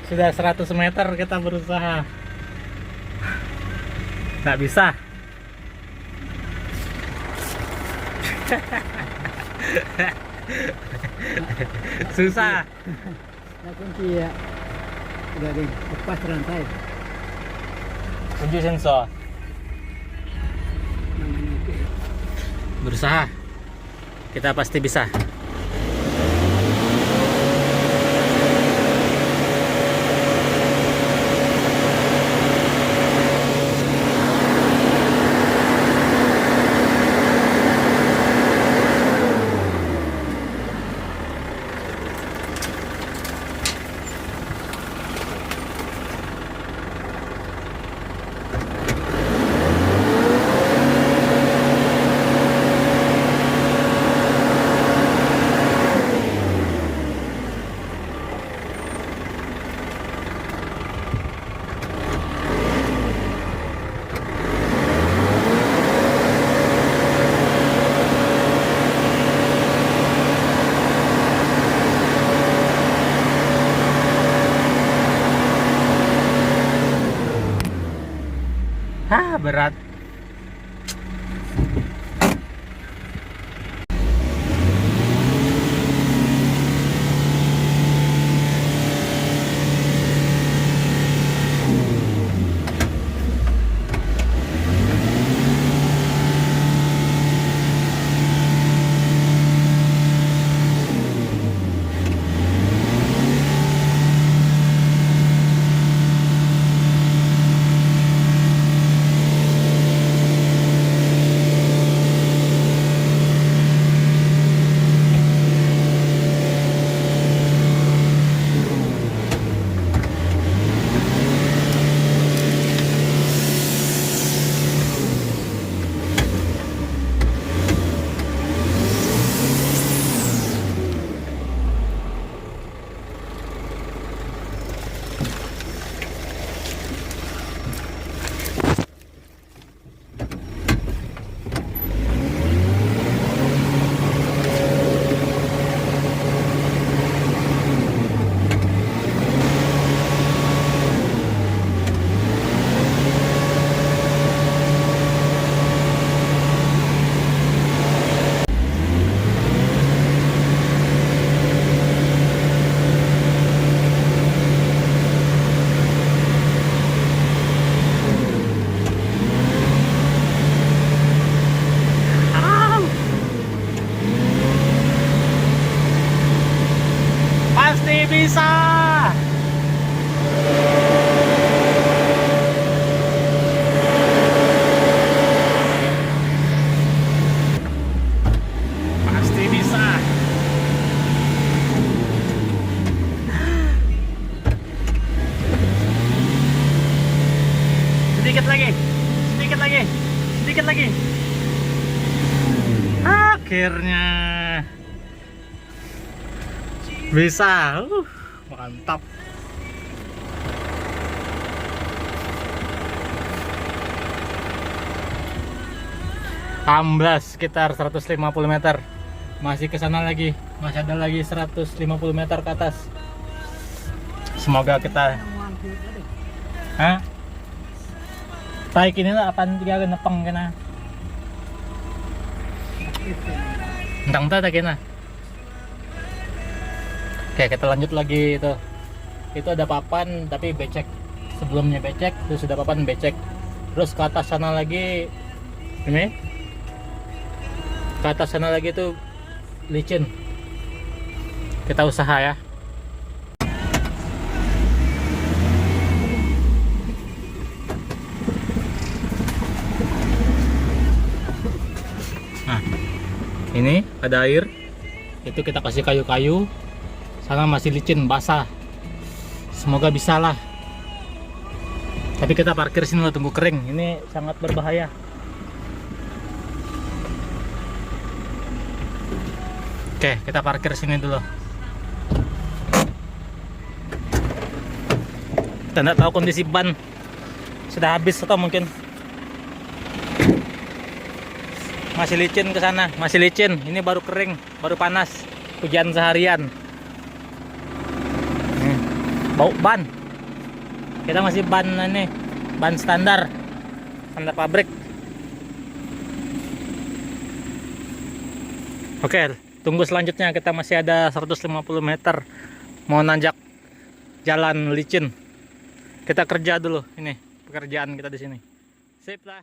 Sudah 100 meter kita berusaha. Nggak bisa. Susah. Nah, kunci ya. Udah deh, lepas rantai. Kunci sensor. Berusaha. Kita pasti bisa. Hah, berat. Pasti bisa. Pasti bisa. Sedikit lagi. Sedikit lagi. Sedikit lagi. Akhirnya bisa. Mantap. Amblas sekitar 150 meter. Masih ke sana lagi. Masih ada lagi 150 meter ke atas. Semoga kita Hah? Taik ini lah apan tiga nepeng kena. Entang-entang tak kena. Oke, kita lanjut lagi itu. Itu ada papan tapi becek. Sebelumnya becek, terus sudah papan becek. Terus ke atas sana lagi ini. Ke atas sana lagi tuh licin. Kita usaha ya. Nah, ini ada air. Itu kita kasih kayu-kayu. Sana masih licin, basah. Semoga bisa lah. Tapi kita parkir sini lah, tunggu kering. Ini sangat berbahaya. Oke, kita parkir sini dulu. Kita nggak tahu kondisi ban sudah habis atau mungkin masih licin ke sana, masih licin. Ini baru kering, baru panas, hujan seharian. bau ban. Kita masih ban ini, ban standar pabrik. Oke, tunggu selanjutnya. Kita masih ada 150 meter mau nanjak jalan licin. Kita kerja dulu, ini pekerjaan kita di sini. Sip lah.